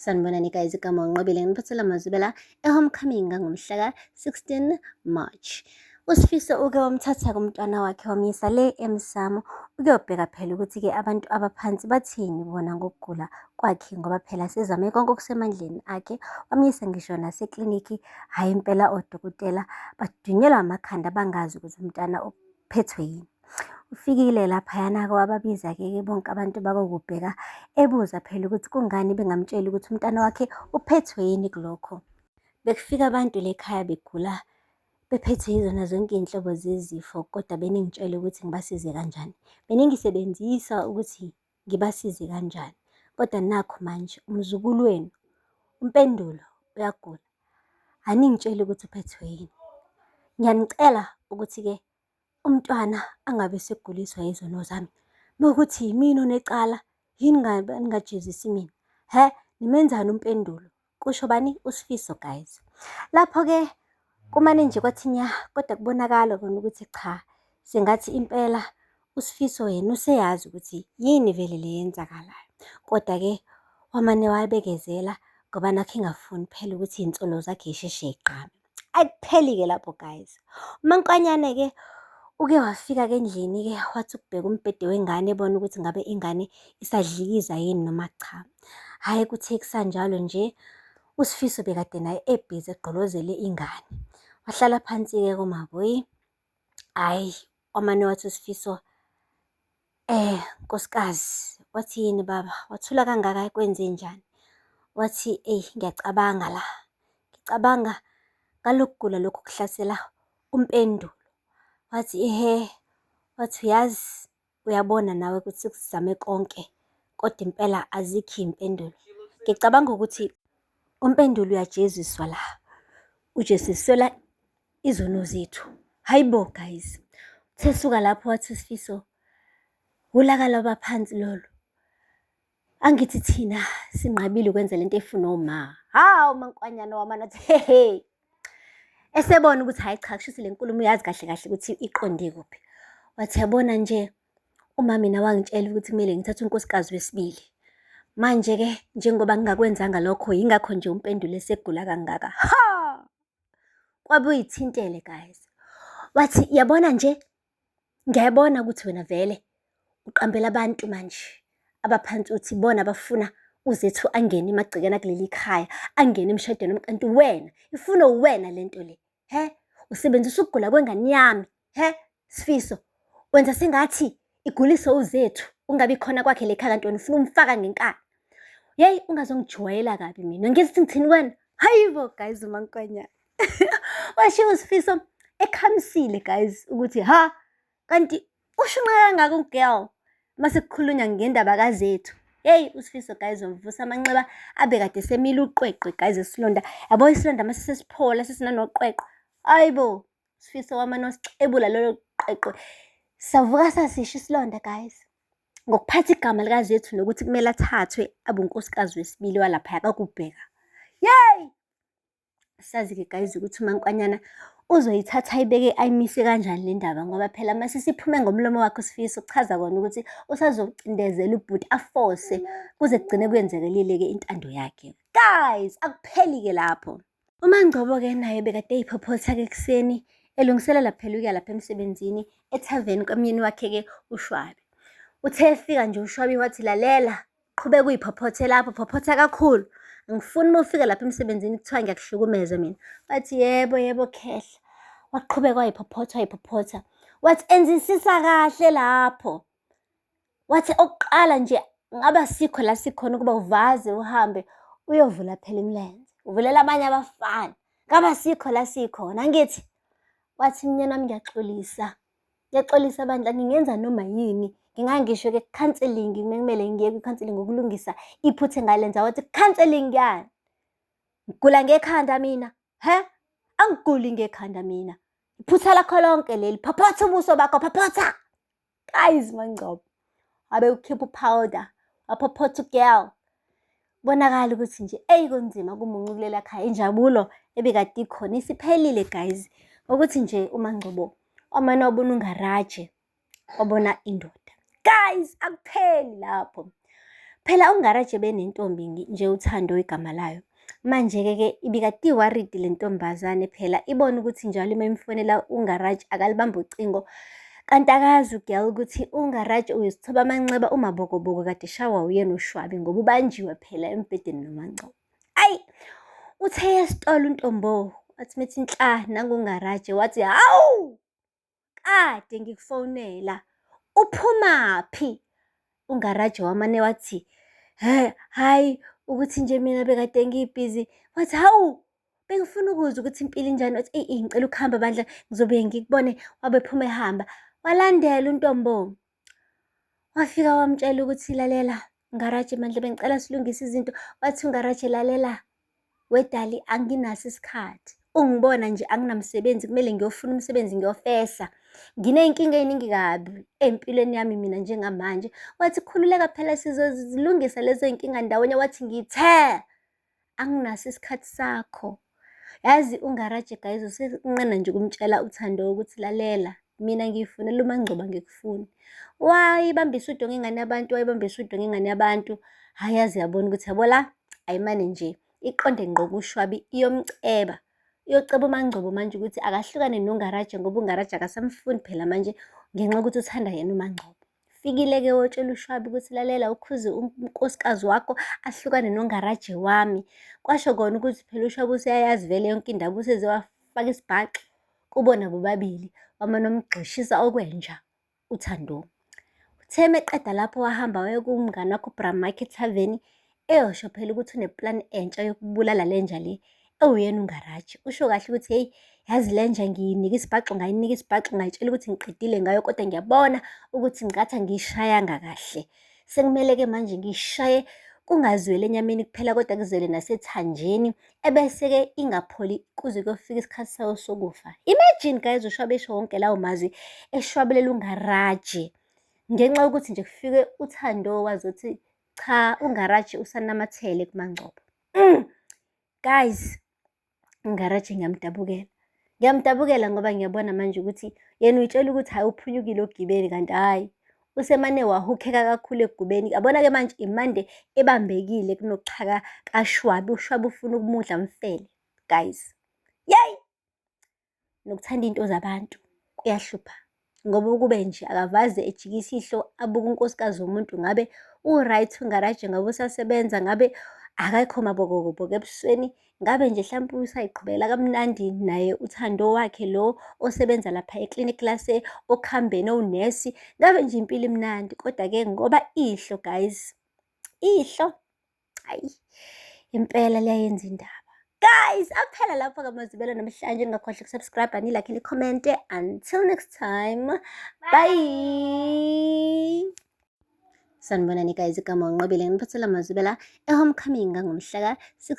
Sanibonani guys, igama unqobile ngiphathela amazwibela e-homecoming ngomhla ka-16 March. uSifiso uke wamthatha kumntwana wakhe wamyisa le eMsamo ukuyobheka phela ukuthi-ke abantu abaphansi bathini bona ngokugula kwakhe, ngoba phela sezame konke okusemandleni akhe. Wamyisa ngisho naseklinikhi. Hhayi impela odokotela badunyelwa amakhanda bangazi ukuthi umntwana uphethwe yini. Ufikile laphayana-ke wababiza-ke bonke abantu bakokubheka, ebuza phela ukuthi kungani bengamtsheli ukuthi umntwana wakhe uphethwe yini kulokho. Bekufika abantu lekhaya begula, bephethwe yizona zonke iy'nhlobo zezifo, kodwa beningitshele ukuthi ngibasize kanjani. Beningisebenzisa ukuthi ngibasize kanjani, kodwa nakhu manje umzukulu wenu umpendulo uyagula. Aningitsheli ukuthi uphethwe yini. Ngiyanicela ukuthi-ke umntwana angabe seguliswa yizono zami. Mekuthi yimina onecala, yini ningajezisi mina? Nimenzani umpendulo? Kusho bani? uSifiso guys. Lapho-ke kumane nje kwathi nya, kodwa kubonakala khona ukuthi cha, sengathi impela uSifiso yena useyazi ukuthi yini vele le yenzakalayo. Kodwa-ke wamane wabekezela ngoba nakho engafuni phela ukuthi iy'nsolo zakhe y'sheshe y'gqame. Akupheli-ke lapho guys. uMankanyane-ke uke wafika-ke endlini-ke wathi ukubheka umbhede wengane ebona ukuthi ngabe ingane isadlikiza yini noma cha. Hhayi kuthe kusanjalo nje uSifiso bekade naye ebhizi egqolozele ingane. Wahlala phansi-ke kumaboyi. Hhayi wamane wathi uSifiso, nkosikazi, wathi yini baba? Wathula kangaka, kwenze njani? Wathi ngiyacabanga la, ngicabanga ngalokhu kugula lokhu kuhlasela umpendulo. Wathi wathi uyazi, uyabona nawe ukuthi sizame konke kodwa impela azikho iy'mpendulo. Ngicabanga ukuthi umpendulo uyajeziswa la, ujeziswela izono zethu. Hayi bo guys, uthe suka lapho wathi uSifiso, ulaka lwabaphansi lolo. Angithi thina sinqabile ukwenza lento efuna uma. uMankanyane wamane wathi esebona ukuthi hhayi cha, kushuthi le nkulumo uyazi kahle kahle ukuthi iqonde kuphi. Wathi yabona nje, uma mina wangitshela ukuthi kumele ngithathe unkosikazi wesibili. Manje-ke njengoba ngingakwenzanga lokho, yingakho nje umpendulo esegula kangaka. Kwabe uyithintele guys. Wathi yabona nje, ngiyabona ukuthi wena vele uqambela abantu manje abaphansi uthi bona bafuna uzethu angene emagcekeni akuleli khaya, angene emshadweni wami, kanti wena ifuna uwena lento le. Usebenzisa ukugula kwengane yami. Sifiso, wenza sengathi iguliswa uzethu, ungabi khona kwakhe le khaya, kanti wena ufuna umfaka ngenkani. Yeyi ungazongijwayela kabi mina, ngithi ngithini kwena? Hayi bo guys, uMankanyane washiya uSifiso ekhamisile guys ukuthi kanti ushunqa kangaka ugirl mase kukhulunywa ngendaba kazethu. Yeyi uSifiso guys wamvusa amanxeba abe kade semile uqweqwe guys esilonda. Yabo isilonda mase sesiphola sesinanoqweqwe. Hayi bo uSifiso wamane wasicebula lolo qweqwe, savuka sasisho isilonda guys, ngokuphatha igama likazethu nokuthi kumele athathwe abe unkosikazi wesibili walaphaya kakubheka. Yeyi sazi-ke guys ukuthi uMankanyana uzoyithatha ayibeke ayimise kanjani le ndaba, ngoba phela mase siphume ngomlomo wakhe uSifiso kuchaza kona ukuthi usazocindezela ubhuti afose kuze kugcine kwenzekelile-ke intando yakhe. Guys akupheli-ke lapho. uMangcobo-ke naye bekade eyiphophotha-ke ekuseni elungiselela phela ukuya lapha emsebenzini ethaveni kamyeni wakhe-ke uShwabi. Uthe efika nje uShwabi wathi lalela, qhubeka uyiphophothe lapho, phophotha kakhulu. Angifuni uma ufika lapha emsebenzini kuthiwa ngiyakuhlukumeza mina. Wathi yebo khehla. Waqhubeka wayiphophotha. Wathi enzisisa kahle lapho. Wathi okuqala nje ngaba sikho la sikhona ukuba uvaze uhambe uyovula phela imilenze, uvulela abanye abafana. Ngaba sikho la sikhona angithi. Wathi mnyeni wami ngiyaxolisa bandla, ngingenza noma yini. Ngingangisho-ke counselling, kumele ngiye kwi-counselling ngokulungisa iphutha engalenza. Wathi counselling yani? Ngigula ngekhanda mina. Angiguli ngekhanda mina. Iphutha lakho lonke leli, phophotha ubuso bakho, phophotha. Guys Mangcobo abe ukhipha upowder, waphophotha ugirl. Bonakala ukuthi nje kunzima kumunca kulela khaya. Injabulo ebekade ikhona isiphelile guys, ukuthi nje uMangcobo wamane wabona ungaraje, wabona indoda. Guys akupheli lapho. Phela uNgaraje benentombi nje uThando igama layo. Manje-ke ibikade iworried le ntombazane phela ibona ukuthi njalo uma imfonela uNgaraje akalibambe ucingo. Kanti akazi u-girl ukuthi uNgaraje uyisithoba amanxeba umabokoboko kade eshawa uyena uShwabi ngoba ubanjiwe phela embhedeni noMancebo. Ayi, uthe esitolo uNtombo wathi methi nhla nanguNgaraje wathi, hawu, kade ngikufonela, uphumaphi? uNgaraje wamane wathi, hhayi, ukuthi nje mina bekade ngibhizi. Wathi, hawu, bengifuna ukuzwa ukuthi impilo injani. Wathi, eyi, ngicela ukuhamba bandla ngizobe ngikubone. Wabe ephuma ehamba. Walandela uNtombo. Wafika wamtshela ukuthi lalela Ngaraje mandla bengicela silungise izinto. Wathi uNgaraje lalela, wedali anginaso isikhathi. Ungibona nje anginamsebenzi kumele ngiyofuna umsebenzi ngiyofesa. Nginey'nkinga ey'ningi kabi empilweni yami mina njengamanje. Wathi khululeka phela sizozilungisa lezo y'nkinga ndawonye. Wathi ngithe anginaso isikhathi sakho. Yazi uNgaraje guys usenqena nje ukumtshela uThando ukuthi lalela mina ngiyifunela uManceba ngikufuni. Wayibambisa udo ngengane yabantu, wayibambisa udo ngengane yabantu. Hhayi yaze yabona ukuthi yabo la ayimane nje iqonde ngqo kuShwabi iyomceba. Iyoceba uMancebo manje ukuthi akahlukane noNgaraje ngoba uNgaraje akasamfuni phela manje ngenxa yokuthi uthanda yena uMancebo. Fikile-ke wotshela uShwabi ukuthi lalela ukhuze unkosikazi wakho ahlukane noNgaraje wami. Kwasho kona ukuthi phela uShwabi useyayazi vele yonke indaba useze wafaka isibhaxi kubona bobabili wamane wamgxishisa okwenja uThando. Uthe meqeda lapho wahamba waye kumngane wakho uBramakhe Tavern eyosho phela ukuthi uneplani entsha yokubulala lenja le ewuyena uNgaraje. Usho kahle ukuthi hey, yazi lenja ngiyinika isibhaxo ngayinika isibhaxo ngayitshela ukuthi ngiqedile ngayo kodwa ngiyabona ukuthi ngicathi angiyishayanga kahle. Sekumele-ke manje ngiyishaye kungazweli enyameni kuphela kodwa kuzwele nasethanjeni ebese-ke ingapholi kuze kuyofika isikhathi sayo sokufa. Imagine guys uShwabi esho wonke lawo mazwi eshwabelela uNgaraje. Ngenxa yokuthi nje kufike uThando wazi ukuthi cha uNgaraje usanamathele kuMancebo. Guys, uNgaraje ngiyamdabukela. Ngiyamdabukela ngoba ngiyabona manje ukuthi yena uyitshela ukuthi hhayi uphunyukile ogibeni kanti hhayi usemane wahukheka kakhulu ekugubeni. Yabona-ke manje imande ebambekile kunokuxhaka kaShwabi. uShwabi ufuna ukumudla mfele guys. Yeyi, nokuthanda iy'nto zabantu kuyahlupha ngoba ukube nje akavaze ejikise ihlo abuke unkosikazi womuntu ngabe u-right uNgaraje, ngabe usasebenza, ngabe akekho mabokoboko ebusweni, ngabe nje hlampe usay'qhubekela kamnandi naye uThando wakhe lo osebenza lapha eklinikhi lase okuhambeni owunesi, ngabe nje impilo imnandi. Kodwa-ke ngoba ihlo guys, ihlo hayi impela liyayenza indaba. Guys, aphela lapho-ke amazwibela namhlanje. Ningakhohlwa ukusubscribe, nilike, nikhomente. Until next time, bye. Sanibonani guys, igama uNqobile nginiphathela amazwibela eHomecoming ngomhla ka-16